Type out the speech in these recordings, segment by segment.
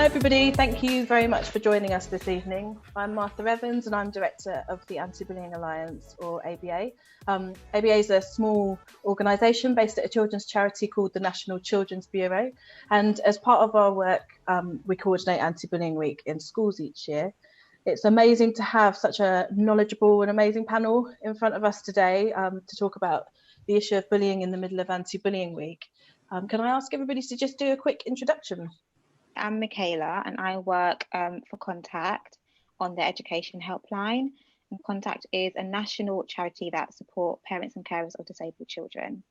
Hi everybody, thank you very much for joining us this evening. I'm Martha Evans and I'm Director of the Anti-Bullying Alliance, or ABA. ABA is a small organisation based at a children's charity called the National Children's Bureau, and as part of our work we coordinate Anti-Bullying Week in schools each year. It's amazing to have such a knowledgeable and amazing panel in front of us today to talk about the issue of bullying in the middle of Anti-Bullying Week. Can I ask everybody to just do a quick introduction? I'm Michaela and I work for Contact on the education helpline. And Contact is a national charity that supports parents and carers of disabled children.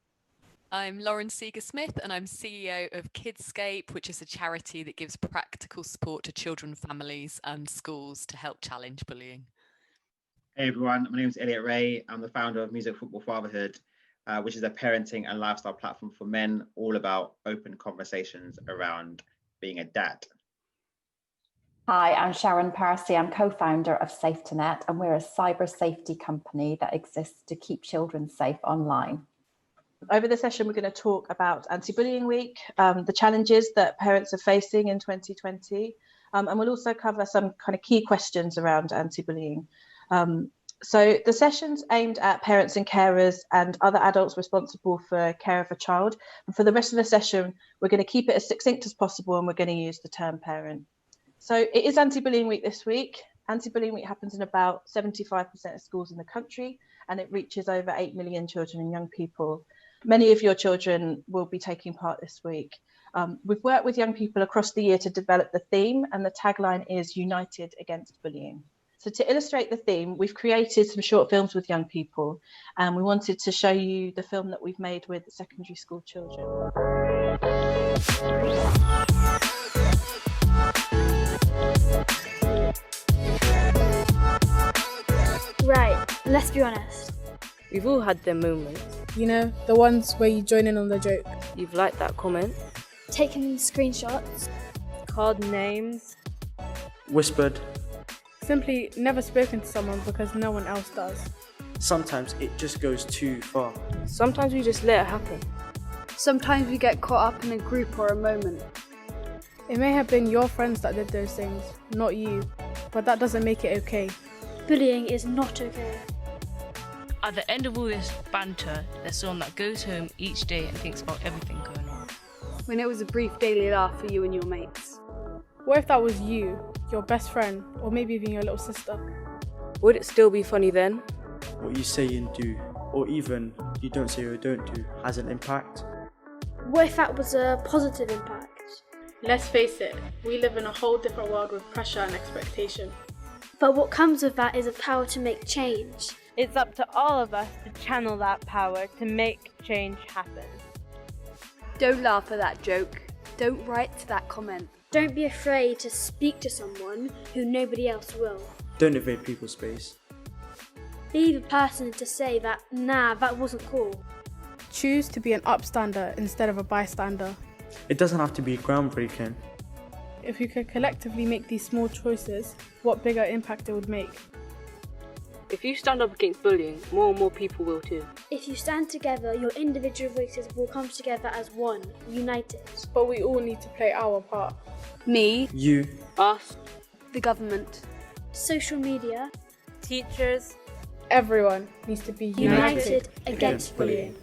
I'm Lauren Seager-Smith and I'm CEO of Kidscape, which is a charity that gives practical support to children, families and schools to help challenge bullying. Hey everyone, my name is Elliot Rae. I'm the founder of Music.Football.Fatherhood, which is a parenting and lifestyle platform for men, all about open conversations around being a dad. Hi, I'm Sharon Pursey. I'm co-founder of SafeToNet, and we're a cyber safety company that exists to keep children safe online. Over the session, we're going to talk about Anti-Bullying Week, the challenges that parents are facing in 2020, and we'll also cover some kind of key questions around anti-bullying. So the session's aimed at parents and carers and other adults responsible for care of a child. And for the rest of the session, we're going to keep it as succinct as possible and we're going to use the term parent. So it is Anti-Bullying Week this week. Anti-Bullying Week happens in about 75% of schools in the country and it reaches over 8 million children and young people. Many of your children will be taking part this week. We've worked with young people across the year to develop the theme, and the tagline is United Against Bullying. So to illustrate the theme, we've created some short films with young people, and we wanted to show you the film that we've made with secondary school children. Right, let's be honest. We've all had them moments. You know, the ones where you join in on the joke. You've liked that comment. Taken screenshots. Called names. Whispered. Simply never spoken to someone because no one else does. Sometimes it just goes too far. Sometimes we just let it happen. Sometimes we get caught up in a group or a moment. It may have been your friends that did those things, not you, but that doesn't make it okay. Bullying is not okay. At the end of all this banter, there's someone that goes home each day and thinks about everything going on. When it was a brief daily laugh for you and your mates. What if that was you, your best friend, or maybe even your little sister? Would it still be funny then? What you say and do, or even you don't say or don't do, has an impact. What if that was a positive impact? Let's face it, we live in a whole different world with pressure and expectation. But what comes with that is a power to make change. It's up to all of us to channel that power to make change happen. Don't laugh at that joke. Don't write to that comment. Don't be afraid to speak to someone who nobody else will. Don't invade people's space. Be the person to say that, nah, that wasn't cool. Choose to be an upstander instead of a bystander. It doesn't have to be groundbreaking. If you could collectively make these small choices, what bigger impact it would make. If you stand up against bullying, more and more people will too. If you stand together, your individual voices will come together as one, united. But we all need to play our part. Me. You. Us. The government. Social media. Teachers. Everyone needs to be united against bullying.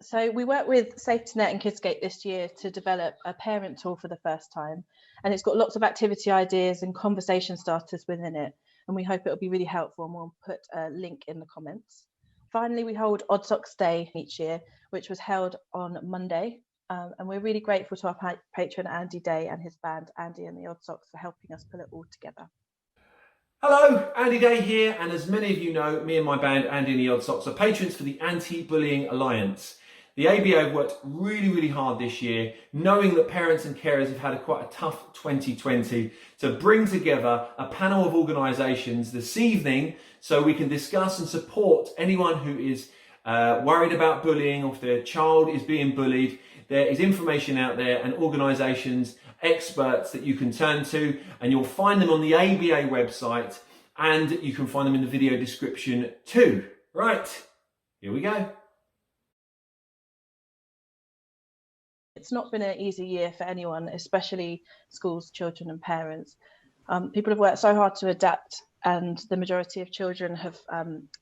So we worked with SafeToNet and Kidscape this year to develop a parent tool for the first time. And it's got lots of activity ideas and conversation starters within it. And we hope it'll be really helpful, and we'll put a link in the comments. Finally, we hold Odd Socks Day each year, which was held on Monday. And we're really grateful to our patron Andy Day and his band, Andy and the Odd Socks, for helping us pull it all together. Hello, Andy Day here. And as many of you know, me and my band, Andy and the Odd Socks, are patrons for the Anti-Bullying Alliance. The ABA have worked really hard this year, knowing that parents and carers have had quite a tough 2020, to bring together a panel of organisations this evening so we can discuss and support anyone who is worried about bullying, or if their child is being bullied. There is information out there and organisations, experts that you can turn to, and you'll find them on the ABA website, and you can find them in the video description too. Right, here we go. It's not been an easy year for anyone, especially schools, children and parents. People have worked so hard to adapt, and the majority of children have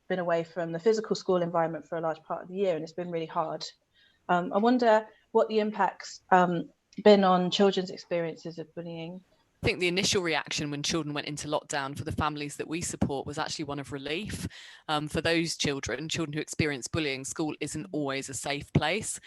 been away from the physical school environment for a large part of the year, and it's been really hard. I wonder what the impact's been on children's experiences of bullying. I think the initial reaction when children went into lockdown for the families that we support was actually one of relief. For those children who experience bullying, school isn't always a safe place.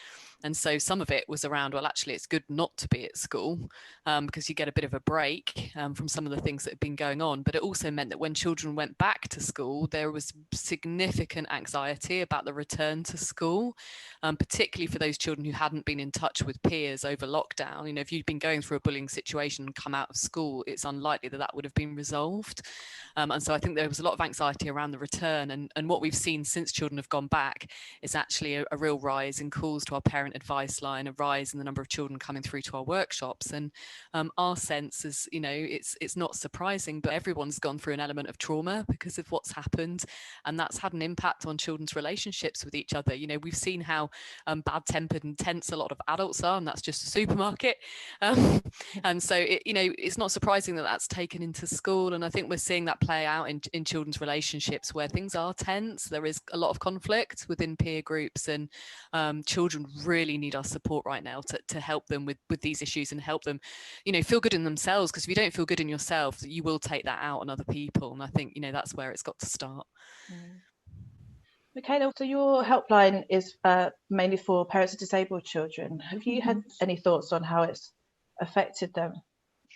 And so some of it was around, well, actually, it's good not to be at school because you get a bit of a break from some of the things that have been going on. But it also meant that when children went back to school, there was significant anxiety about the return to school, particularly for those children who hadn't been in touch with peers over lockdown. You know, if you'd been going through a bullying situation and come out of school, it's unlikely that that would have been resolved. And so I think there was a lot of anxiety around the return. And what we've seen since children have gone back is actually a real rise in calls to our parent advice line, a rise in the number of children coming through to our workshops. And our sense is, you know, it's not surprising, but everyone's gone through an element of trauma because of what's happened. And that's had an impact on children's relationships with each other. You know, we've seen how bad-tempered and tense a lot of adults are, and that's just a supermarket. And so, it's not surprising that that's taken into school. And I think we're seeing that play out in children's relationships where things are tense. There is a lot of conflict within peer groups, and children really need our support right now to help them with these issues and help them, feel good in themselves, because if you don't feel good in yourself, you will take that out on other people. And I think, that's where it's got to start. Michaela, so your helpline is mainly for parents of disabled children. Have you had any thoughts on how it's affected them?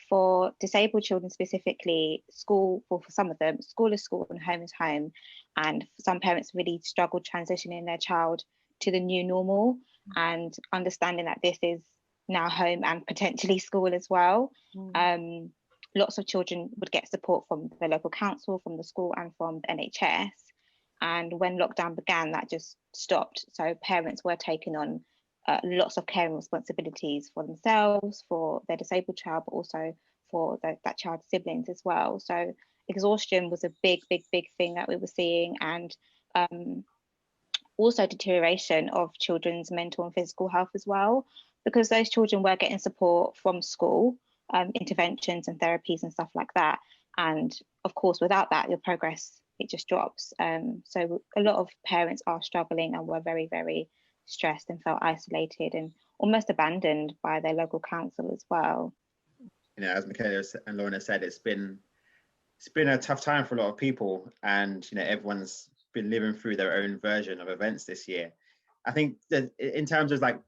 For disabled children specifically, school, for some of them, school is school and home is home. And some parents really struggle transitioning their child to the new normal and understanding that this is now home and potentially school as well. Lots of children would get support from the local council, from the school and from the NHS. And when lockdown began, that just stopped. So parents were taking on lots of caring responsibilities for themselves, for their disabled child, but also for that child's siblings as well. So exhaustion was a big thing that we were seeing, and also deterioration of children's mental and physical health as well, because those children were getting support from school, interventions and therapies and stuff like that. And of course, without that, your progress, it just drops. So a lot of parents are struggling and were very, very stressed and felt isolated and almost abandoned by their local council as well. As Michaela and Lorna said, it's been a tough time for a lot of people, and everyone's been living through their own version of events this year. I think that in terms of like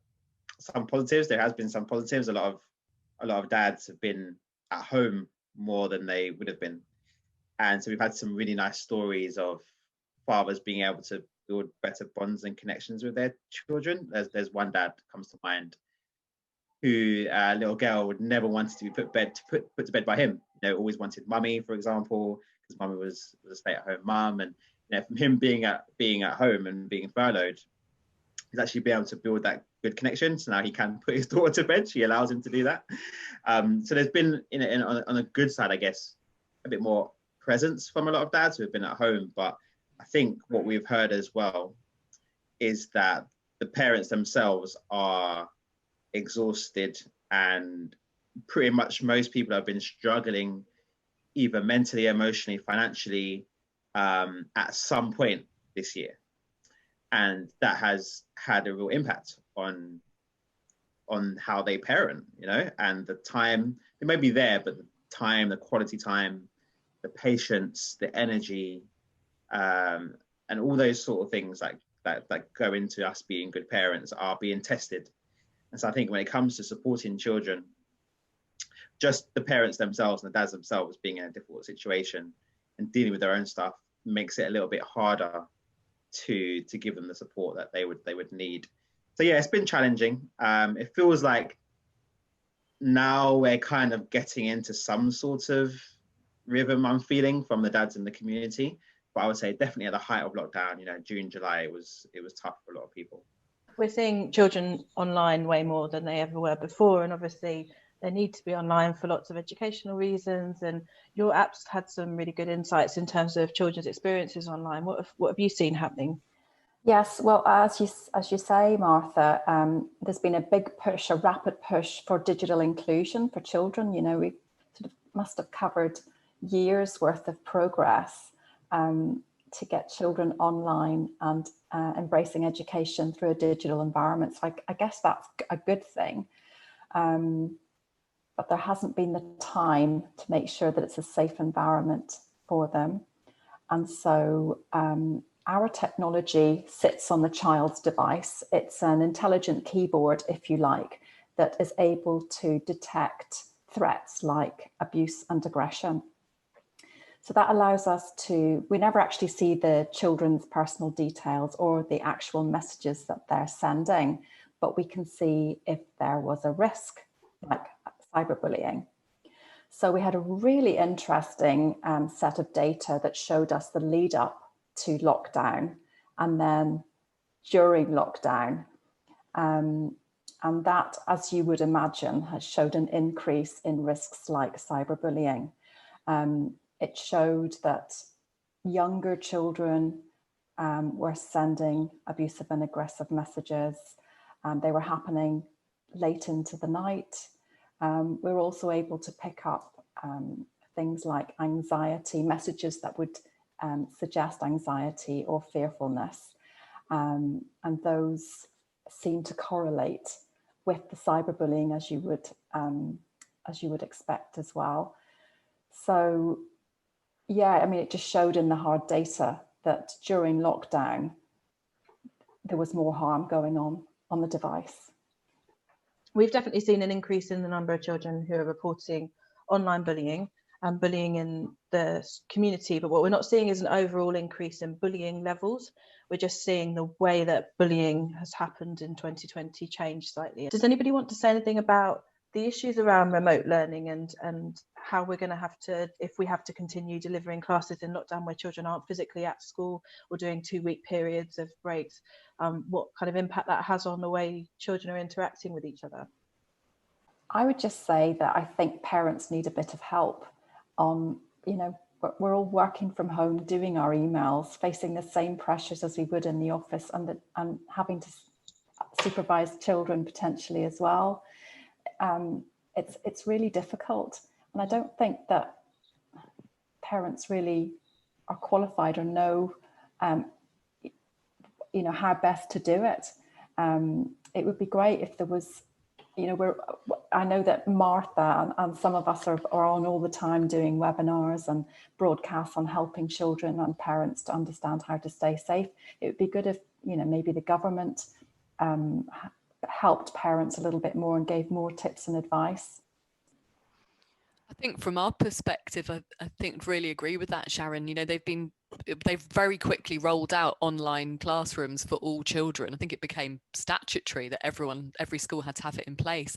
some positives, there has been some positives. A lot of dads have been at home more than they would have been, and so we've had some really nice stories of fathers being able to build better bonds and connections with their children. There's one dad comes to mind who a little girl would never want to be put to bed by him. Always wanted mummy, for example, because mummy was a stay-at-home mum, and from him being at home and being furloughed, he's actually been able to build that good connection. So now he can put his daughter to bed. She allows him to do that. So there's been, on a good side, I guess, a bit more presence from a lot of dads who have been at home. But I think what we've heard as well is that the parents themselves are exhausted, and pretty much most people have been struggling either mentally, emotionally, financially at some point this year. And that has had a real impact on how they parent, and the time, it may be there, but the time, the quality time, the patience, the energy, and all those sort of things that go into us being good parents are being tested. And so I think when it comes to supporting children, just the parents themselves and the dads themselves being in a difficult situation and dealing with their own stuff makes it a little bit harder to give them the support that they would need. So yeah, it's been challenging. It feels like now we're kind of getting into some sort of rhythm, I'm feeling, from the dads in the community. But I would say definitely at the height of lockdown, June, July, it was tough for a lot of people. We're seeing children online way more than they ever were before, and obviously they need to be online for lots of educational reasons. And your app's had some really good insights in terms of children's experiences online. What have you seen happening? Yes, well, as you say, Martha, there's been a big push, a rapid push for digital inclusion for children. You know, we sort of must have covered years worth of progress to get children online and embracing education through a digital environment. So I guess that's a good thing. But there hasn't been the time to make sure that it's a safe environment for them. And so our technology sits on the child's device. It's an intelligent keyboard, if you like, that is able to detect threats like abuse and aggression. So that allows us to, we never actually see the children's personal details or the actual messages that they're sending, but we can see if there was a risk, like cyberbullying. So we had a really interesting set of data that showed us the lead up to lockdown and then during lockdown. And that, as you would imagine, has showed an increase in risks like cyberbullying. It showed that younger children were sending abusive and aggressive messages. They were happening late into the night. We were also able to pick up things like anxiety, messages that would suggest anxiety or fearfulness. And those seem to correlate with the cyberbullying as you would expect as well. So, yeah, I mean, it just showed in the hard data that during lockdown, there was more harm going on the device. We've definitely seen an increase in the number of children who are reporting online bullying and bullying in the community, but what we're not seeing is an overall increase in bullying levels. We're just seeing the way that bullying has happened in 2020 change slightly. Does anybody want to say anything about the issues around remote learning and how we're going to have to, if we have to continue delivering classes in lockdown where children aren't physically at school or doing 2-week periods of breaks, what kind of impact that has on the way children are interacting with each other? I would just say that I think parents need a bit of help on, you know, we're all working from home, doing our emails, facing the same pressures as we would in the office, and having to supervise children potentially as well. It's really difficult, and I don't think that parents really are qualified or know, you know, how best to do it. It would be great if there was, you know, I know that Martha and some of us are on all the time doing webinars and broadcasts on helping children and parents to understand how to stay safe. It would be good if, you know, maybe the government helped parents a little bit more and gave more tips and advice. I think from our perspective, I think really agree with that, Sharon. You know, they've very quickly rolled out online classrooms for all children. I think it became statutory that every school had to have it in place,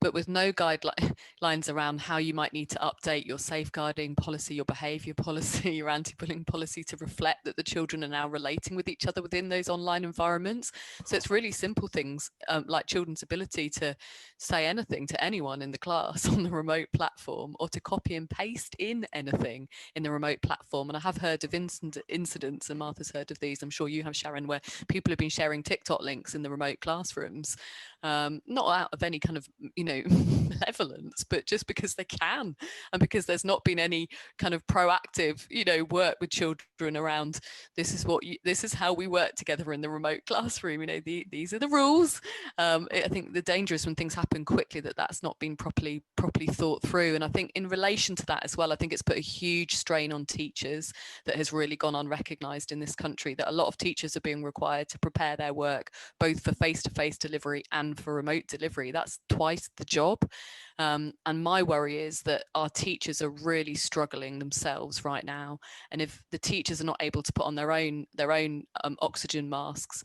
but with no guidelines around how you might need to update your safeguarding policy, your behaviour policy, your anti-bullying policy to reflect that the children are now relating with each other within those online environments. So it's really simple things like children's ability to say anything to anyone in the class on the remote platform, or to copy and paste in anything in the remote platform. And I have heard of incidents, and Martha's heard of these, I'm sure you have, Sharon, where people have been sharing TikTok links in the remote classrooms, not out of any kind of, you know, malevolence, but just because they can, and because there's not been any kind of proactive, you know, work with children around this is how we work together in the remote classroom. You know, these are the rules. I think the danger is when things happen quickly that's not been properly thought through. And I think in relation to that as well, I think it's put a huge strain on teachers that has really gone unrecognised in this country, that a lot of teachers are being required to prepare their work both for face-to-face delivery and for remote delivery. That's twice the job. And my worry is that our teachers are really struggling themselves right now. And if the teachers are not able to put on their own oxygen masks,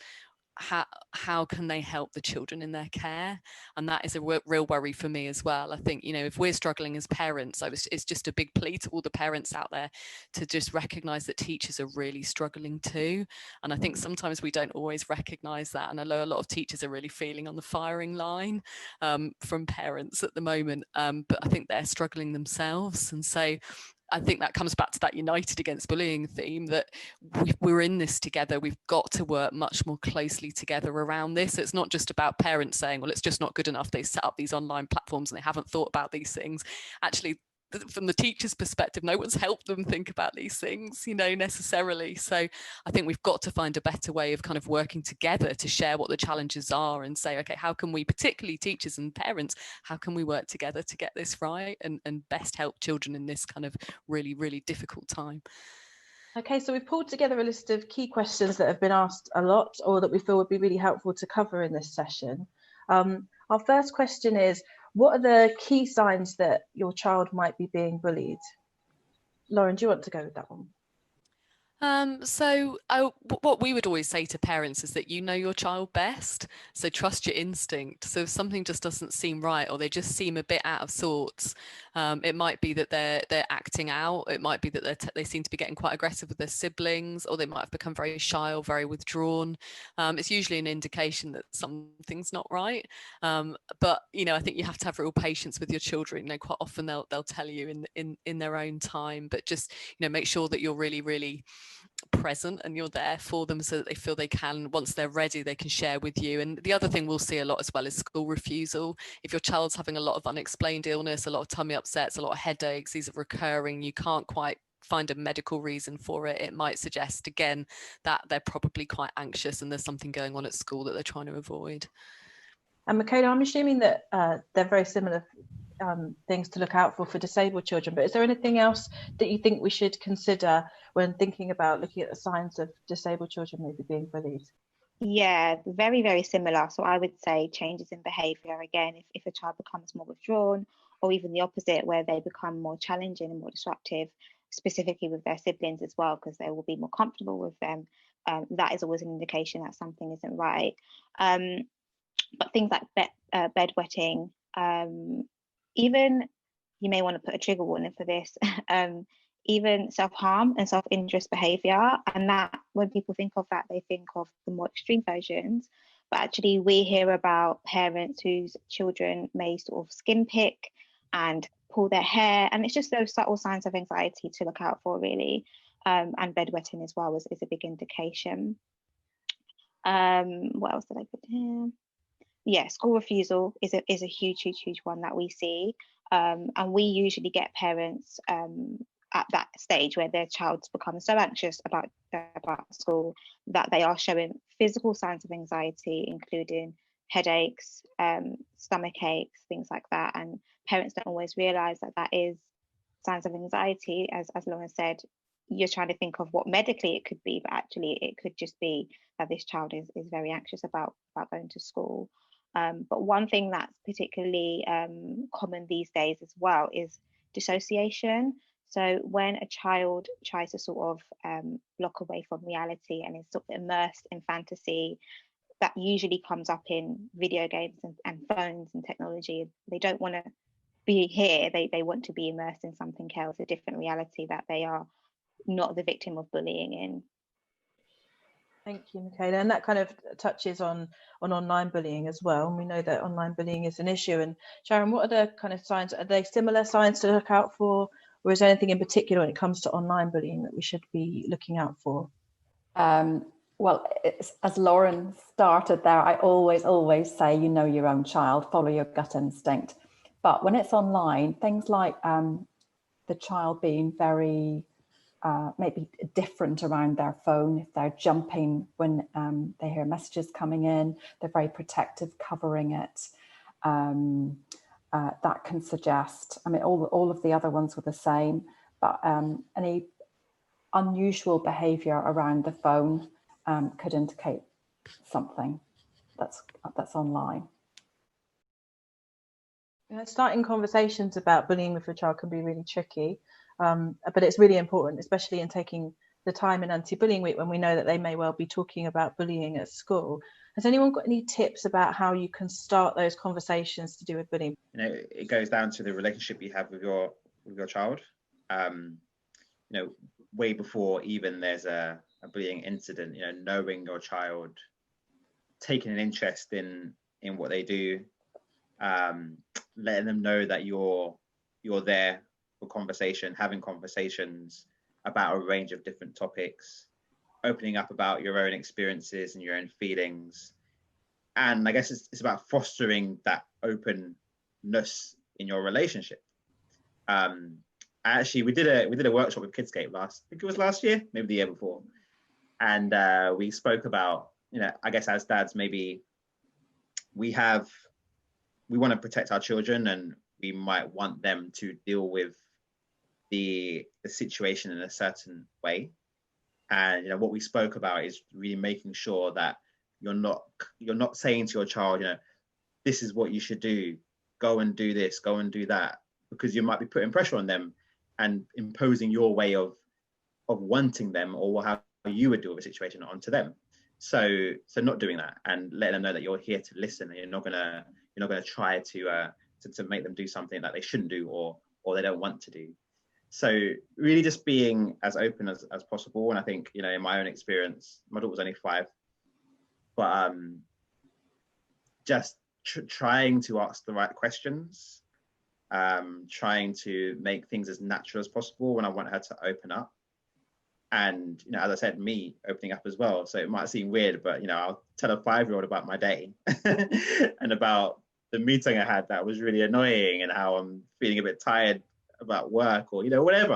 how can they help the children in their care? And that is a real worry for me as well. I think, you know, if we're struggling as parents, it's just a big plea to all the parents out there to just recognise that teachers are really struggling too. And I think sometimes we don't always recognise that. And I know a lot of teachers are really feeling on the firing line from parents at the moment, but I think they're struggling themselves. And so I think that comes back to that United Against Bullying theme, that we're in this together. We've got to work much more closely together around this. It's not just about parents saying, well, it's just not good enough. They set up these online platforms and they haven't thought about these things. Actually, from the teacher's perspective, no one's helped them think about these things, you know, necessarily. So I think we've got to find a better way of kind of working together to share what the challenges are and say, okay, how can we, particularly teachers and parents, how can we work together to get this right and best help children in this kind of really, really difficult time? Okay, so we've pulled together a list of key questions that have been asked a lot, or that we feel would be really helpful to cover in this session. Our first question is, what are the key signs that your child might be being bullied? Lauren, do you want to go with that one? What we would always say to parents is that you know your child best, so trust your instinct. So if something just doesn't seem right, or they just seem a bit out of sorts, it might be that they're acting out. It might be that they seem to be getting quite aggressive with their siblings, or they might have become very shy or very withdrawn. It's usually an indication that something's not right. But you know, I think you have to have real patience with your children. You know, quite often they'll tell you in their own time, but just, you know, make sure that you're really, really present and you're there for them, so that they feel they can, once they're ready, they can share with you. And the other thing we'll see a lot as well is school refusal. If your child's having a lot of unexplained illness, a lot of tummy upsets, a lot of headaches, these are recurring, you can't quite find a medical reason for it, it might suggest again that they're probably quite anxious and there's something going on at school that they're trying to avoid. And Michaela, I'm assuming that they're very similar things to look out for disabled children, but is there anything else that you think we should consider when thinking about looking at the signs of disabled children maybe being bullied? Yeah, very, very similar. So I would say changes in behaviour. Again, if a child becomes more withdrawn, or even the opposite, where they become more challenging and more disruptive, specifically with their siblings as well, because they will be more comfortable with them, that is always an indication that something isn't right. But things like bedwetting, even, you may want to put a trigger warning for this, even self-harm and self-injurious behaviour. And that, when people think of that, they think of the more extreme versions. But actually we hear about parents whose children may sort of skin pick and pull their hair, and it's just those subtle signs of anxiety to look out for, really. And bedwetting as well is a big indication. What else did I put here? Yeah, school refusal is a huge one that we see, and we usually get parents at that stage where their child's become so anxious about school that they are showing physical signs of anxiety, including headaches, stomach aches, things like that. And parents don't always realise that is signs of anxiety. As Lauren said, you're trying to think of what medically it could be, but actually it could just be that this child is very anxious about going to school. But one thing that's particularly common these days as well is dissociation. So when a child tries to sort of block away from reality and is sort of immersed in fantasy, that usually comes up in video games and phones and technology. They don't want to be here, they want to be immersed in something else, a different reality that they are not the victim of bullying in. Thank you, Michaela. And that kind of touches on online bullying as well. And we know that online bullying is an issue. And Sharon, what are the kind of signs? Are they similar signs to look out for? Or is there anything in particular when it comes to online bullying that we should be looking out for? Well, as Lauren started there, I always say, you know your own child, follow your gut instinct. But when it's online, things like the child being very maybe different around their phone, if they're jumping when they hear messages coming in, they're very protective, covering it. That can suggest, I mean, all of the other ones were the same, but any unusual behavior around the phone could indicate something that's online. Starting conversations about bullying with your child can be really tricky, but it's really important, especially in taking the time in Anti-Bullying Week when we know that they may well be talking about bullying at school. Has anyone got any tips about how you can start those conversations to do with bullying? You know, it goes down to the relationship you have with your child. You know, way before even there's a bullying incident, you know, knowing your child, taking an interest in what they do, letting them know that you're there for conversation, having conversations about a range of different topics, opening up about your own experiences and your own feelings. And I guess it's about fostering that openness in your relationship. Actually, we did a workshop with Kidscape I think it was last year, maybe the year before. And we spoke about, I guess as dads, maybe we want to protect our children, and we might want them to deal with the situation in a certain way. And what we spoke about is really making sure that you're not saying to your child, this is what you should do, go and do this, go and do that, because you might be putting pressure on them and imposing your way of wanting them or how you would deal with a situation onto them. So not doing that, and letting them know that you're here to listen, and you're not gonna try to make them do something that they shouldn't do or they don't want to do. So really just being as open as possible. And I think, in my own experience, my daughter was only 5, but just trying to ask the right questions, trying to make things as natural as possible when I want her to open up. And, as I said, me opening up as well. So it might seem weird, but, I'll tell a 5-year-old about my day and about the meeting I had that was really annoying and how I'm feeling a bit tired about work or, whatever.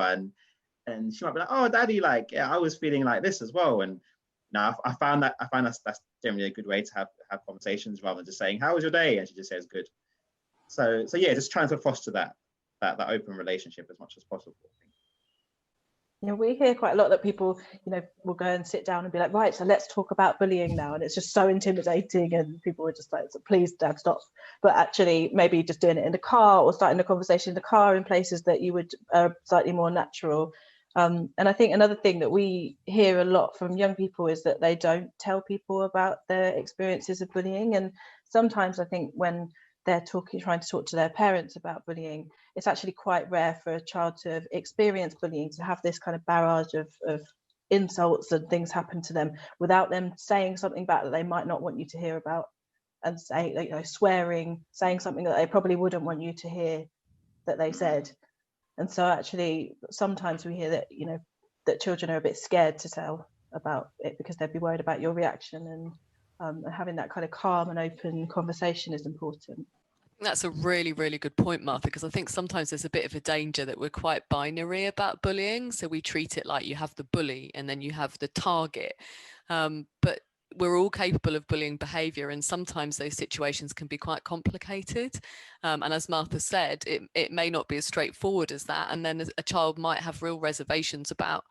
And she might be like, oh, Daddy, I was feeling like this as well. And now I found that's generally a good way to have conversations rather than just saying, how was your day? And she just says, good. So yeah, just trying to foster that open relationship as much as possible. We hear quite a lot that people, will go and sit down and be like, right, so let's talk about bullying now. And it's just so intimidating. And people are just like, please, Dad, stop. But actually, maybe just doing it in the car or starting a conversation in the car in places that you would slightly more natural. And I think another thing that we hear a lot from young people is that they don't tell people about their experiences of bullying. And sometimes I think when they're trying to talk to their parents about bullying, it's actually quite rare for a child to have experienced bullying, to have this kind of barrage of insults and things happen to them without them saying something back that they might not want you to hear about, and say, swearing, saying something that they probably wouldn't want you to hear that they said. And so actually sometimes we hear that, that children are a bit scared to tell about it because they'd be worried about your reaction, and having that kind of calm and open conversation is important. That's a really, really good point, Martha, because I think sometimes there's a bit of a danger that we're quite binary about bullying. So we treat it like you have the bully and then you have the target. But we're all capable of bullying behaviour, and sometimes those situations can be quite complicated. And as Martha said, it may not be as straightforward as that. And then a child might have real reservations about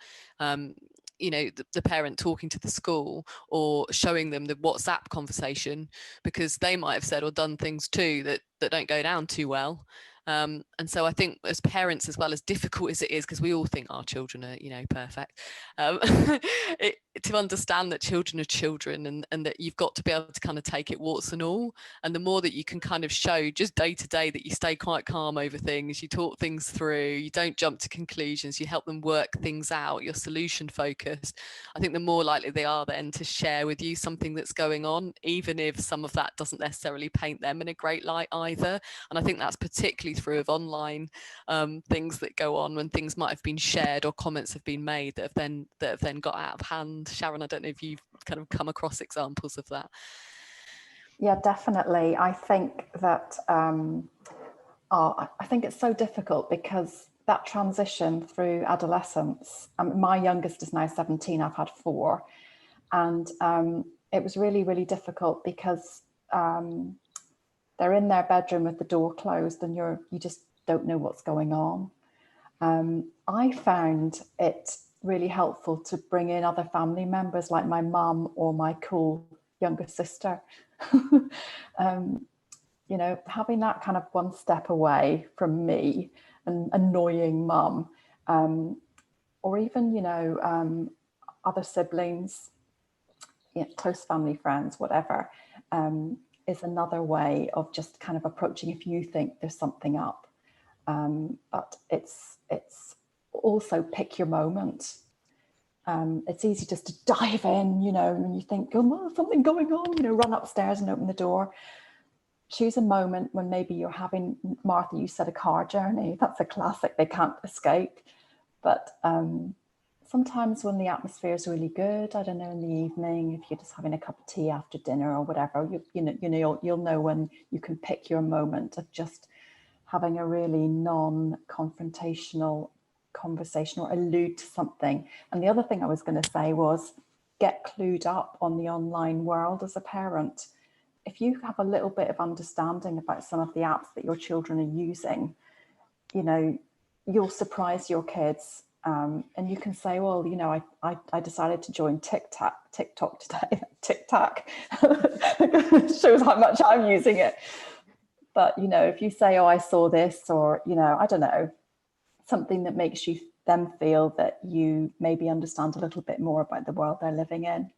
the parent talking to the school or showing them the WhatsApp conversation, because they might have said or done things too that don't go down too well. And so I think as parents, as well, as difficult as it is, because we all think our children are, perfect, to understand that children are children, and that you've got to be able to kind of take it warts and all. And the more that you can kind of show just day to day that you stay quite calm over things, you talk things through, you don't jump to conclusions, you help them work things out, you're solution focused, I think the more likely they are then to share with you something that's going on, even if some of that doesn't necessarily paint them in a great light either. And I think that's particularly through of online things that go on when things might have been shared or comments have been made that have then got out of hand. Sharon, I don't know if you've kind of come across examples of that. Yeah, definitely. I think that I think it's so difficult because that transition through adolescence, my youngest is now 17, I've had 4, and it was really, really difficult because they're in their bedroom with the door closed and you just don't know what's going on. I found it really helpful to bring in other family members like my mum or my cool younger sister. Having that kind of one step away from me and annoying mum, or even, other siblings, close family friends, whatever, is another way of just kind of approaching if you think there's something up. But it's also pick your moment. It's easy just to dive in, and you think, oh, well, something going on, run upstairs and open the door. choose a moment when maybe you're having, Martha, you said a car journey. That's a classic, they can't escape. But sometimes when the atmosphere is really good, I don't know, in the evening, if you're just having a cup of tea after dinner or whatever, you'll know when you can pick your moment of just having a really non-confrontational conversation or allude to something. And the other thing I was going to say was get clued up on the online world as a parent. If you have a little bit of understanding about some of the apps that your children are using, you'll surprise your kids. And you can say, well, I decided to join TikTok today. TikTok shows how much I'm using it. But, if you say, oh, I saw this, or, I don't know, something that makes them feel that you maybe understand a little bit more about the world they're living in.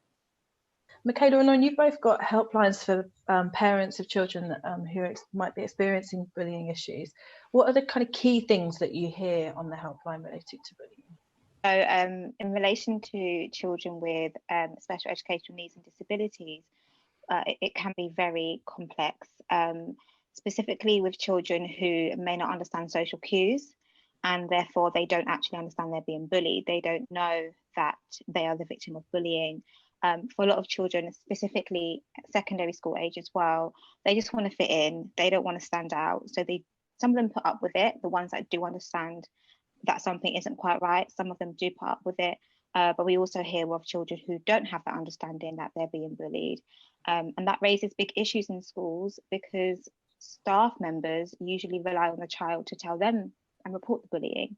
Michaela and Lauren, you've both got helplines for parents of children who might be experiencing bullying issues. What are the kind of key things that you hear on the helpline related to bullying? So in relation to children with special educational needs and disabilities, it can be very complex, specifically with children who may not understand social cues, and therefore they don't actually understand they're being bullied. They don't know that they are the victim of bullying. For a lot of children, specifically at secondary school age as well, they just want to fit in. They don't want to stand out. So some of them put up with it, the ones that do understand that something isn't quite right. Some of them do put up with it. But we also hear of children who don't have that understanding that they're being bullied. And that raises big issues in schools because staff members usually rely on the child to tell them and report the bullying.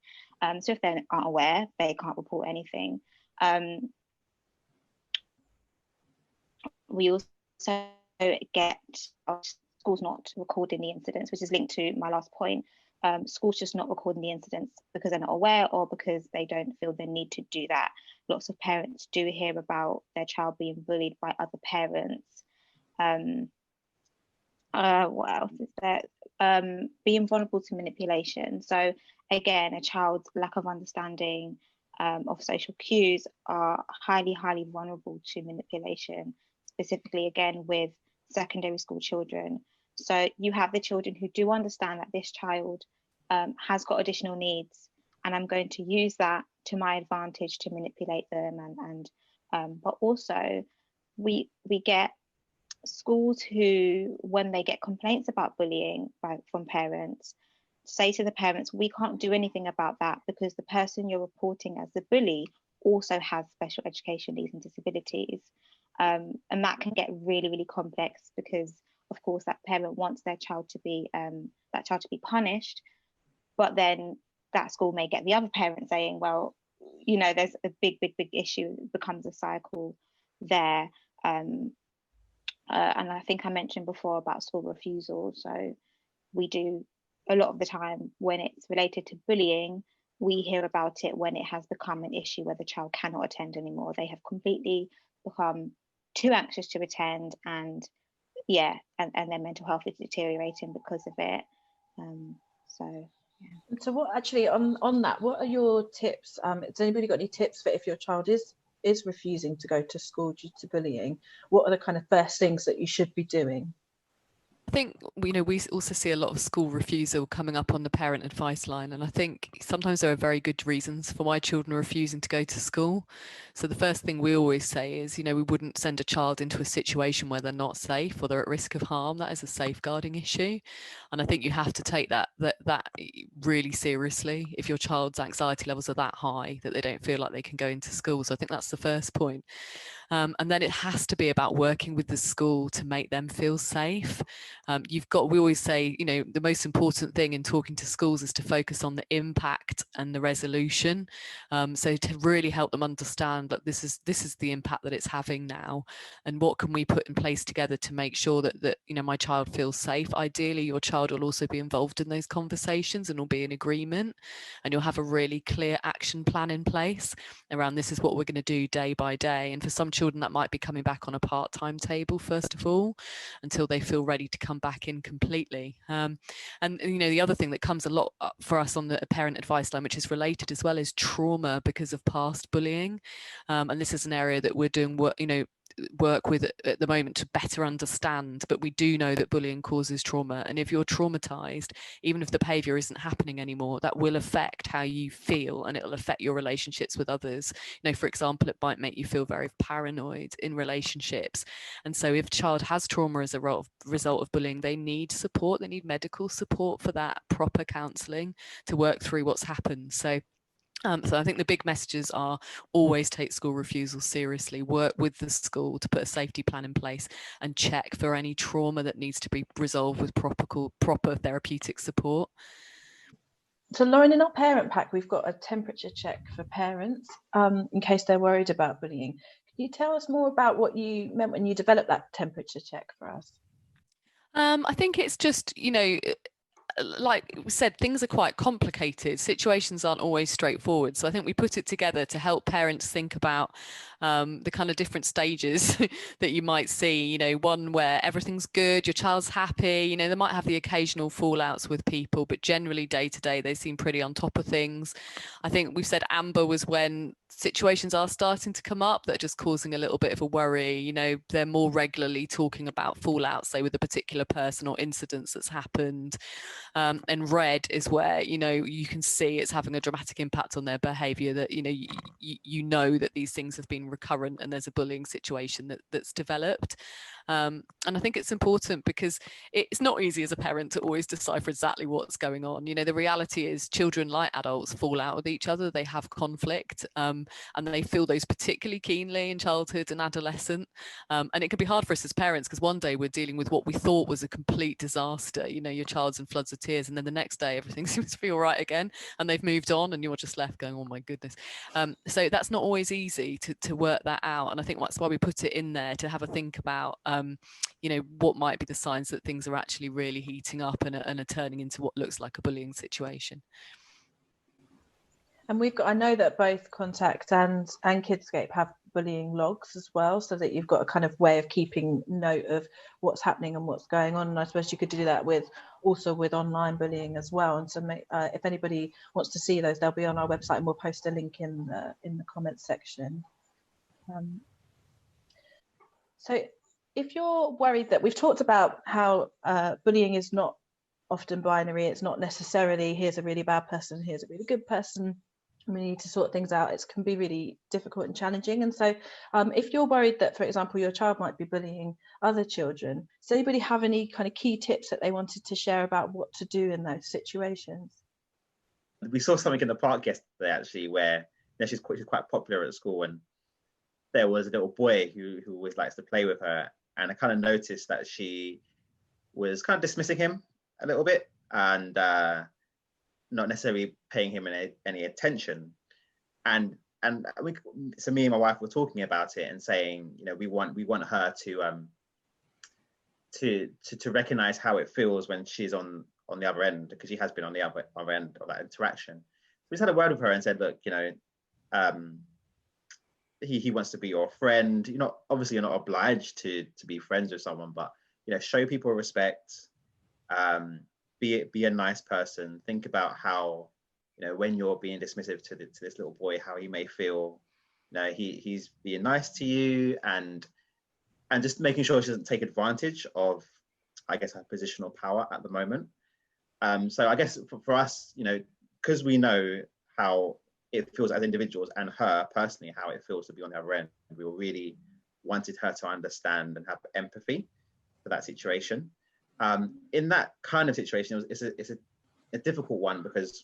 So if they aren't aware, they can't report anything. We also get schools not recording the incidents, which is linked to my last point. Schools just not recording the incidents because they're not aware or because they don't feel the need to do that. Lots of parents do hear about their child being bullied by other parents. What else is there? Being vulnerable to manipulation. So again, a child's lack of understanding of social cues are highly, highly vulnerable to manipulation, specifically again with secondary school children. So you have the children who do understand that this child has got additional needs, and I'm going to use that to my advantage to manipulate them. But also we get schools who, when they get complaints about bullying from parents, say to the parents, we can't do anything about that because the person you're reporting as the bully also has special education needs and disabilities. And that can get really, really complex because, of course, that parent wants their child to be punished, but then that school may get the other parent saying, well, there's a big issue. It becomes a cycle there. And I think I mentioned before about school refusal. So we do a lot of the time when it's related to bullying, we hear about it when it has become an issue where the child cannot attend anymore. They have completely become too anxious to attend, and their mental health is deteriorating because of it. So what actually on that, what are your tips? Has anybody got any tips for if your child is refusing to go to school due to bullying? What are the kind of first things that you should be doing? I think we also see a lot of school refusal coming up on the parent advice line, and I think sometimes there are very good reasons for why children are refusing to go to school. So the first thing we always say is, we wouldn't send a child into a situation where they're not safe or they're at risk of harm. That is a safeguarding issue, and I think you have to take that really seriously if your child's anxiety levels are that high that they don't feel like they can go into school. So I think that's the first point. And then it has to be about working with the school to make them feel safe. We always say, the most important thing in talking to schools is to focus on the impact and the resolution. So to really help them understand that this is the impact that it's having now, and what can we put in place together to make sure that my child feels safe. Ideally, your child will also be involved in those conversations and will be in agreement, and you'll have a really clear action plan in place around this is what we're going to do day by day. And for some children, that might be coming back on a part-time table first of all, until they feel ready to come back in completely. And the other thing that comes a lot up for us on the parent advice line, which is related as well, is trauma because of past bullying. And this is an area that we're doing work, work with at the moment to better understand, but we do know that bullying causes trauma, and if you're traumatized, even if the behavior isn't happening anymore, that will affect how you feel, and it'll affect your relationships with others. For example, it might make you feel very paranoid in relationships, and so if a child has trauma as a result of bullying, they need support, they need medical support for that, proper counselling to work through what's happened. So I think the big messages are always take school refusal seriously, work with the school to put a safety plan in place, and check for any trauma that needs to be resolved with proper therapeutic support. So Lauren, in our parent pack, we've got a temperature check for parents in case they're worried about bullying. Can you tell us more about what you meant when you developed that temperature check for us? I think it's just, like we said, things are quite complicated. Situations aren't always straightforward. So I think we put it together to help parents think about the kind of different stages that you might see, one where everything's good, your child's happy, they might have the occasional fallouts with people, but generally day to day, they seem pretty on top of things. I think we've said amber was when situations are starting to come up that are just causing a little bit of a worry. They're more regularly talking about fallouts, say with a particular person or incidents that's happened. And red is where you can see it's having a dramatic impact on their behaviour, that you know that these things have been recurrent and there's a bullying situation that's developed. And I think it's important because it's not easy as a parent to always decipher exactly what's going on. The reality is children, like adults, fall out with each other, they have conflict, and they feel those particularly keenly in childhood and adolescent. And it can be hard for us as parents because one day we're dealing with what we thought was a complete disaster, your child's in floods of tears, and then the next day everything seems to be all right again and they've moved on and you're just left going, oh my goodness. So that's not always easy to work that out, and I think that's why we put it in there, to have a think about what might be the signs that things are actually really heating up and are turning into what looks like a bullying situation. And I know that both Contact and Kidscape have bullying logs as well, so that you've got a kind of way of keeping note of what's happening and what's going on. And I suppose you could do that with online bullying as well. And so if anybody wants to see those, they'll be on our website, and we'll post a link in the comments section. So if you're worried, that we've talked about how bullying is not often binary, it's not necessarily here's a really bad person, here's a really good person, and we need to sort things out. It can be really difficult and challenging. And so if you're worried that, for example, your child might be bullying other children, does anybody have any kind of key tips that they wanted to share about what to do in those situations? We saw something in the park yesterday, actually, where she's quite popular at school, and there was a little boy who always likes to play with her, and I kind of noticed that she was kind of dismissing him a little bit and not necessarily paying him any attention. And so me and my wife were talking about it and saying, we want her to recognize how it feels when she's on the other end, because she has been on the other end of that interaction. We just had a word with her and said, look, he wants to be your friend. Obviously you're not obliged to be friends with someone, but show people respect, be a nice person. Think about how when you're being dismissive to this little boy, how he may feel. He's being nice to you, and just making sure she doesn't take advantage of, I guess, her positional power at the moment. So I guess for us, because we know how it feels as individuals, and her personally how it feels to be on the other end, we really wanted her to understand and have empathy for that situation. In that kind of situation, it's a difficult one, because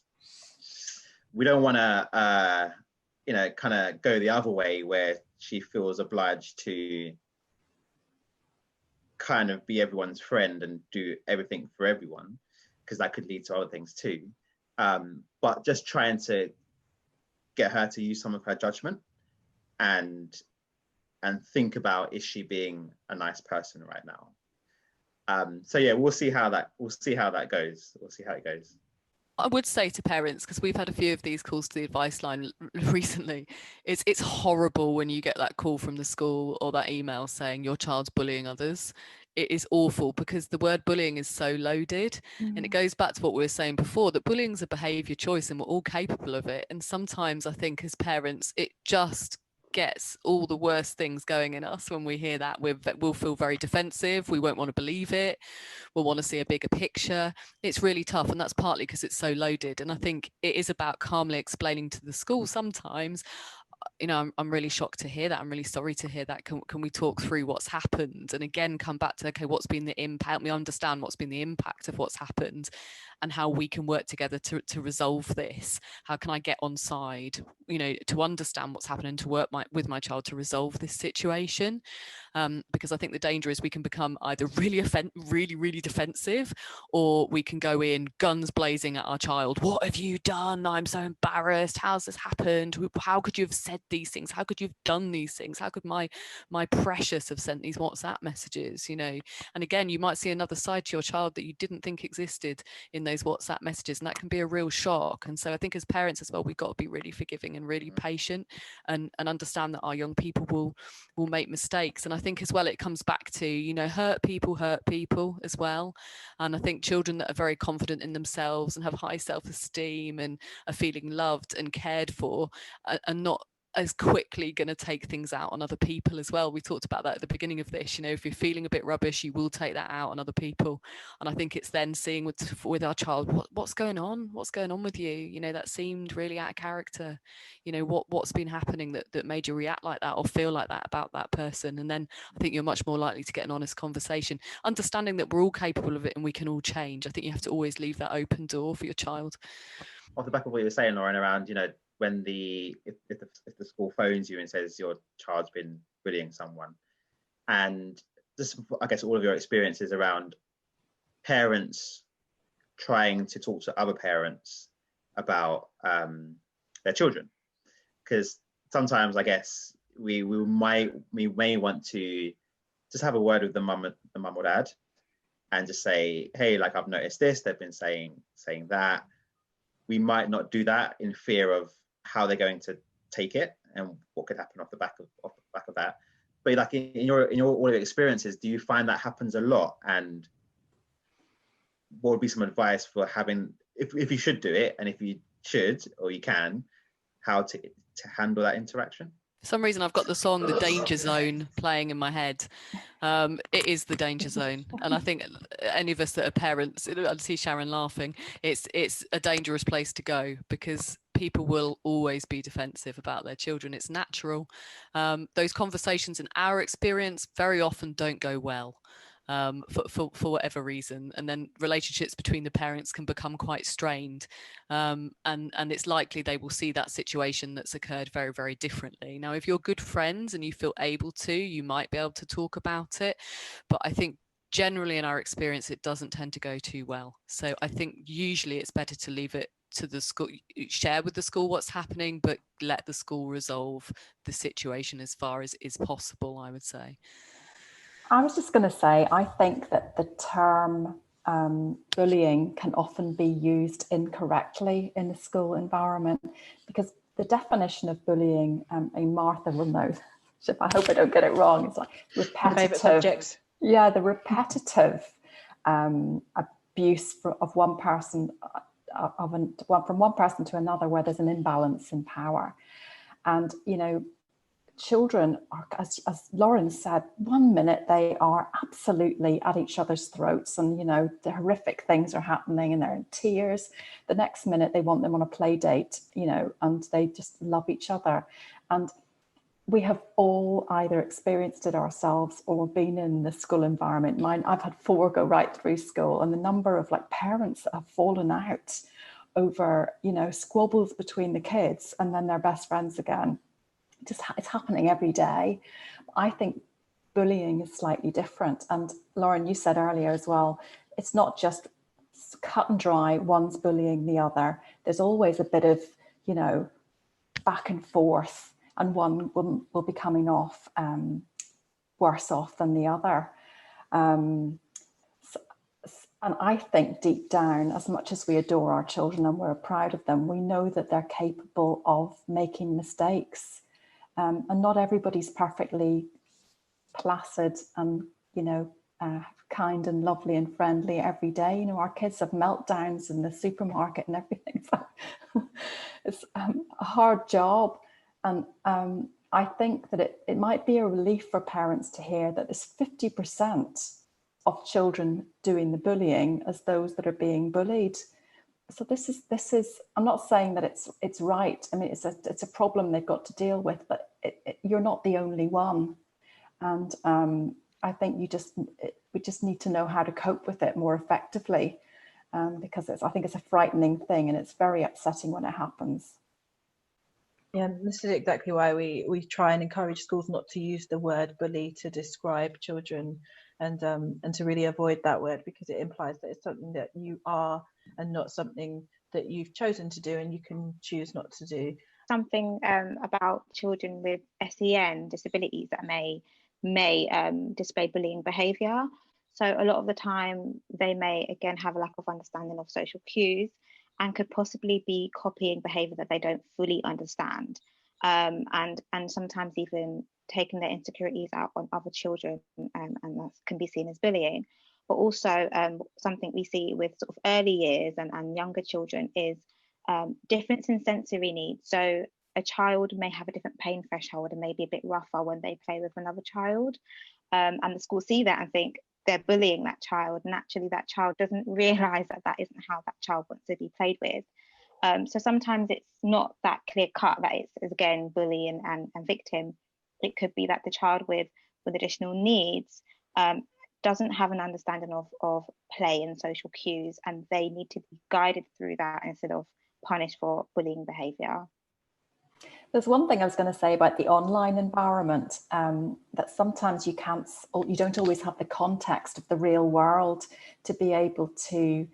we don't want to kind of go the other way where she feels obliged to kind of be everyone's friend and do everything for everyone, because that could lead to other things too. But just trying to get her to use some of her judgment and think about, is she being a nice person right now? So yeah, we'll see how that goes. We'll see how it goes. I would say to parents, because we've had a few of these calls to the advice line recently, it's horrible when you get that call from the school or that email saying your child's bullying others. It is awful, because the word bullying is so loaded. And it goes back to what we were saying before, that bullying is a behaviour choice and we're all capable of it. And sometimes I think as parents, it just gets all the worst things going in us when we hear that. We'll feel very defensive. We won't want to believe it. We'll want to see a bigger picture. It's really tough, and that's partly because it's so loaded. And I think it is about calmly explaining to the school sometimes, you know, I'm really shocked to hear that. I'm really sorry to hear that. Can we talk through what's happened? And again, come back to, okay, what's been the impact? Help me understand what's been the impact of what's happened and how we can work together to resolve this. How can I get on side, you know, to understand what's happened and to work with my child to resolve this situation? Because I think the danger is we can become either really defensive, or we can go in guns blazing at our child. What have you done? I'm so embarrassed. How's this happened? How could you have said these things? How could you have done these things? How could my precious have sent these WhatsApp messages, you know? And again, you might see another side to your child that you didn't think existed in those WhatsApp messages, and that can be a real shock. And so I think as parents as well, we've got to be really forgiving and really patient, and understand that our young people will make mistakes. And I think as well, it comes back to, you know, hurt people as well. And I think children that are very confident in themselves and have high self-esteem and are feeling loved and cared for are not as quickly going to take things out on other people as well. We talked about that at the beginning of this. You know, if you're feeling a bit rubbish, you will take that out on other people. And I think it's then seeing with our child, what's going on with you? You know, that seemed really out of character. You know, what's been happening that made you react like that or feel like that about that person? And then I think you're much more likely to get an honest conversation, understanding that we're all capable of it and we can all change. I think you have to always leave that open door for your child. Off the back of what you were saying, Lauren, around, you know, when if the school phones you and says your child's been bullying someone, and just, I guess, all of your experiences around parents trying to talk to other parents about their children, because sometimes I guess we may want to just have a word with the mum or dad and just say, hey, like, I've noticed this, they've been saying that. We might not do that in fear of how they're going to take it and what could happen off the back of that. But like in your all your experiences, do you find that happens a lot? And what would be some advice for having, if you should do it, and if you should or you can, how to handle that interaction? For some reason, I've got the song "The Danger Zone" playing in my head. It is the danger zone, and I think any of us that are parents, I see Sharon laughing. It's a dangerous place to go, because people will always be defensive about their children. It's natural. Those conversations, in our experience, very often don't go well. For whatever reason, and then relationships between the parents can become quite strained, and it's likely they will see that situation that's occurred very, very differently. Now, if you're good friends and you feel able to, you might be able to talk about it, but I think generally in our experience it doesn't tend to go too well. So I think usually it's better to leave it to the school, share with the school what's happening, but let the school resolve the situation as far as is possible, I would say. I was just going to say, I think that the term bullying can often be used incorrectly in the school environment, because the definition of bullying, and Martha will know, I hope I don't get it wrong, it's like repetitive. Yeah, the repetitive abuse of one person, from one person to another, where there's an imbalance in power. And, you know, children are, as Lauren said, one minute they are absolutely at each other's throats and, you know, the horrific things are happening and they're in tears. The next minute they want them on a play date, you know, and they just love each other. And we have all either experienced it ourselves or been in the school environment. I've had 4 go right through school, and the number of like parents that have fallen out over, you know, squabbles between the kids and then they're best friends again. It's happening every day. I think bullying is slightly different. And Lauren, you said earlier as well, it's not just cut and dry, one's bullying the other. There's always a bit of, you know, back and forth, and one will be coming off worse off than the other. And I think deep down, as much as we adore our children and we're proud of them, we know that they're capable of making mistakes. And not everybody's perfectly placid and, you know, kind and lovely and friendly every day. You know, our kids have meltdowns in the supermarket and everything. So it's a hard job. And I think that it might be a relief for parents to hear that there's 50% of children doing the bullying as those that are being bullied. So this is I'm not saying that it's right. I mean, it's a problem they've got to deal with, but you're not the only one. And I think we just need to know how to cope with it more effectively, because I think it's a frightening thing and it's very upsetting when it happens. Yeah, this is exactly why we try and encourage schools not to use the word bully to describe children, and to really avoid that word, because it implies that it's something that you are and not something that you've chosen to do and you can choose not to do. Something about children with SEN disabilities that may display bullying behaviour. So a lot of the time they may again have a lack of understanding of social cues and could possibly be copying behaviour that they don't fully understand, and sometimes even taking their insecurities out on other children, and that can be seen as bullying. But also something we see with sort of early years and younger children is difference in sensory needs. So a child may have a different pain threshold and may be a bit rougher when they play with another child, and the school see that and think they're bullying that child, and actually that child doesn't realise that that isn't how that child wants to be played with. So sometimes it's not that clear cut that it's again bully and victim. It could be that the child with additional needs doesn't have an understanding of play and social cues, and they need to be guided through that instead of punished for bullying behaviour. There's one thing I was going to say about the online environment, that sometimes you don't always have the context of the real world to be able to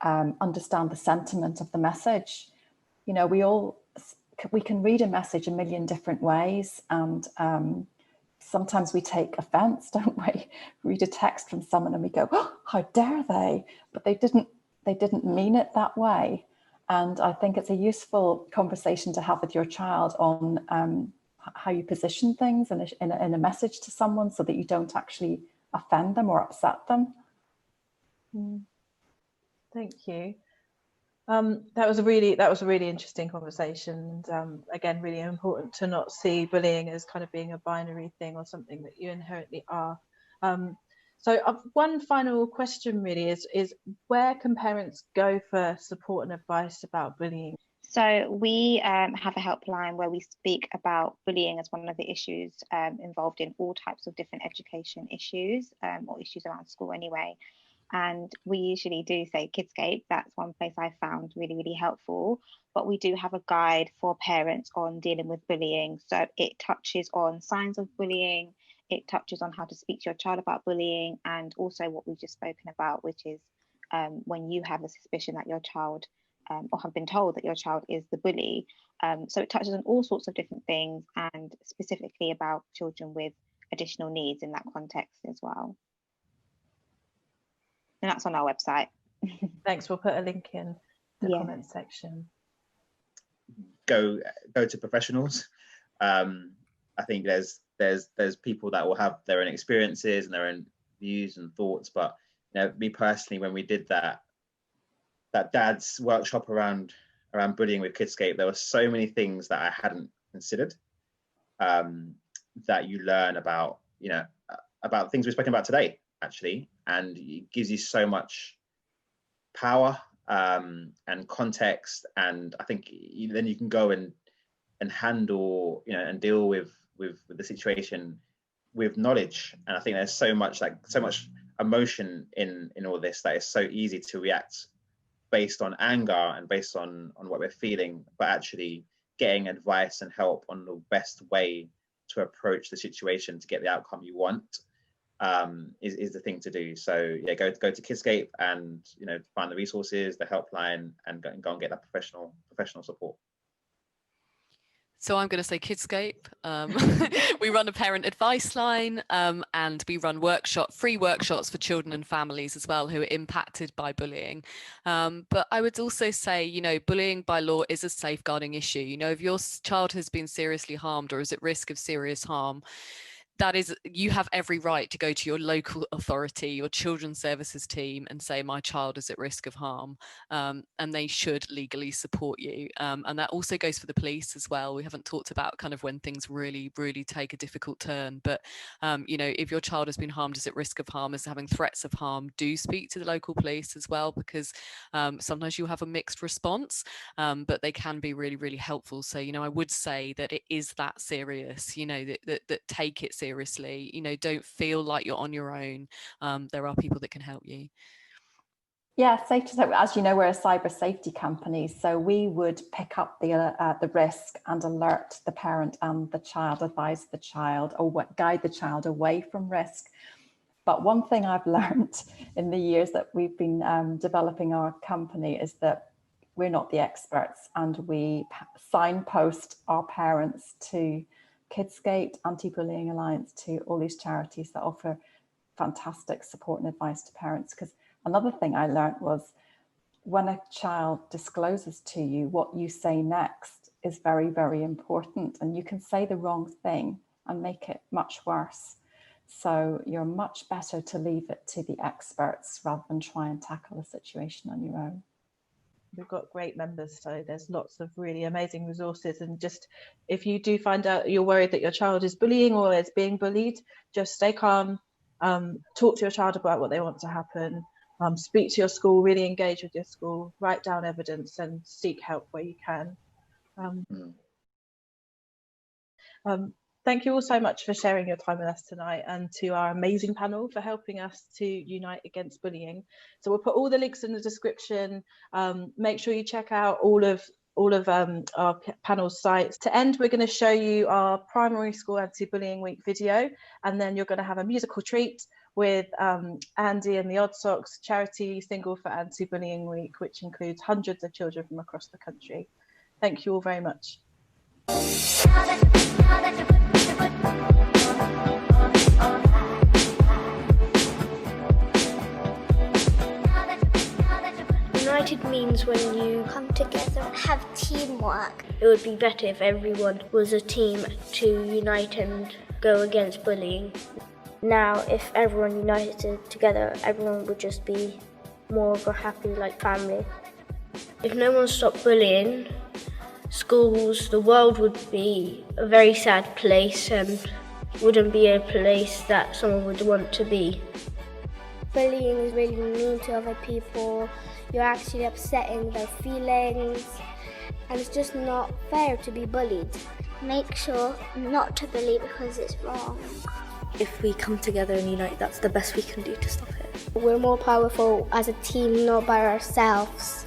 understand the sentiment of the message. You know, we can read a message a million different ways, and sometimes we take offence, don't we? Read a text from someone and we go, "Oh, how dare they?" But they didn't mean it that way. And I think it's a useful conversation to have with your child on how you position things in a message to someone, so that you don't actually offend them or upset them. Thank you. That was a really interesting conversation, and again, really important to not see bullying as kind of being a binary thing or something that you inherently are. So one final question really is where can parents go for support and advice about bullying? So we have a helpline where we speak about bullying as one of the issues involved in all types of different education issues, or issues around school anyway. And we usually do say Kidscape. That's one place I found really, really helpful. But we do have a guide for parents on dealing with bullying. So it touches on signs of bullying. It touches on how to speak to your child about bullying, and also what we've just spoken about, which is when you have a suspicion that your child or have been told that your child is the bully. So it touches on all sorts of different things, and specifically about children with additional needs in that context as well. And that's on our website. Thanks. We'll put a link in the comment section. Go to professionals. I think there's people that will have their own experiences and their own views and thoughts, but me personally, when we did that dad's workshop around bullying with Kidscape, there were so many things that I hadn't considered, that you learn about things we've spoken about today, actually, and it gives you so much power and context, and I think then you can go and handle and deal with the situation with knowledge. And I think there's so much emotion in all this that it's so easy to react based on anger and based on what we're feeling, but actually getting advice and help on the best way to approach the situation to get the outcome you want is the thing to do. So yeah, go to Kidscape and find the resources, the helpline, and go and get that professional support. So I'm going to say Kidscape. We run a parent advice line, and we run free workshops for children and families as well who are impacted by bullying. But I would also say, bullying by law is a safeguarding issue. If your child has been seriously harmed or is at risk of serious harm, that is, you have every right to go to your local authority, your children's services team, and say my child is at risk of harm, and they should legally support you. And that also goes for the police as well. We haven't talked about kind of when things really take a difficult turn, but you know, if your child has been harmed, is at risk of harm, is having threats of harm, do speak to the local police as well, because sometimes you have a mixed response, but they can be really helpful. So, you know, I would say that it is that serious, you know, that take it seriously, you know, don't feel like you're on your own. There are people that can help you. Yeah, as you know, we're a cyber safety company, so we would pick up the risk and alert the parent and the child, advise the child, or guide the child away from risk. But one thing I've learned in the years that we've been developing our company is that we're not the experts, and we signpost our parents to Kidscape, Anti-Bullying Alliance, to all these charities that offer fantastic support and advice to parents. Because another thing I learned was when a child discloses to you, what you say next is very important, and you can say the wrong thing and make it much worse. So you're much better to leave it to the experts rather than try and tackle the situation on your own. We've got great members, so there's lots of really amazing resources. And just if you do find out you're worried that your child is bullying or is being bullied, just stay calm, talk to your child about what they want to happen, speak to your school, really engage with your school, write down evidence and seek help where you can. Thank you all so much for sharing your time with us tonight, and to our amazing panel for helping us to unite against bullying. So we'll put all the links in the description. Make sure you check out all of our panel's sites. To end, we're going to show you our primary school anti-bullying week video, and then you're going to have a musical treat with Andy and the Odd Socks charity single for anti-bullying week, which includes hundreds of children from across the country. Thank you all very much. United means when you come together and have teamwork. It would be better if everyone was a team to unite and go against bullying. Now, if everyone united together, everyone would just be more of a happy, like, family. If no one stopped bullying, schools, the world would be a very sad place and wouldn't be a place that someone would want to be. Bullying is really mean to other people. You're actually upsetting their feelings, and it's just not fair to be bullied. Make sure not to bully because it's wrong. If we come together and unite, that's the best we can do to stop it. We're more powerful as a team, not by ourselves.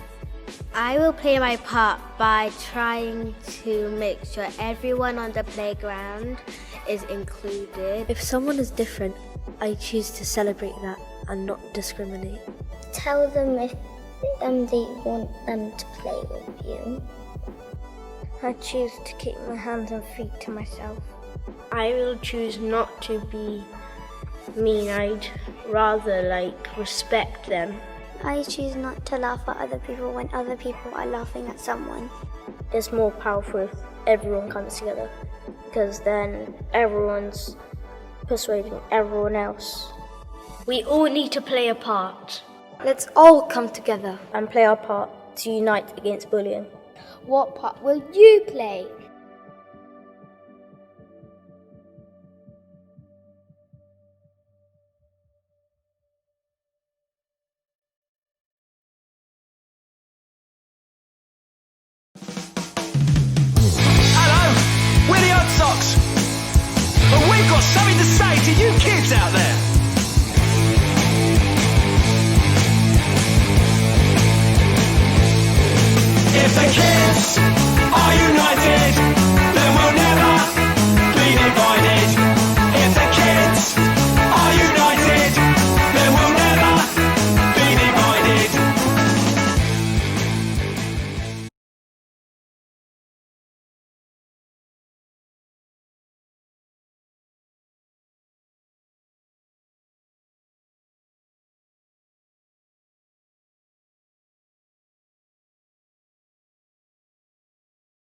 I will play my part by trying to make sure everyone on the playground is included. If someone is different, I choose to celebrate that and not discriminate. Tell them if they want them to play with you. I choose to keep my hands and feet to myself. I will choose not to be mean. I'd rather respect them. I choose not to laugh at other people when other people are laughing at someone. It's more powerful if everyone comes together, because then everyone's persuading everyone else. We all need to play a part. Let's all come together and play our part to unite against bullying. What part will you play? We're the Odd Socks, but we've got something to say to you kids out there. If the kids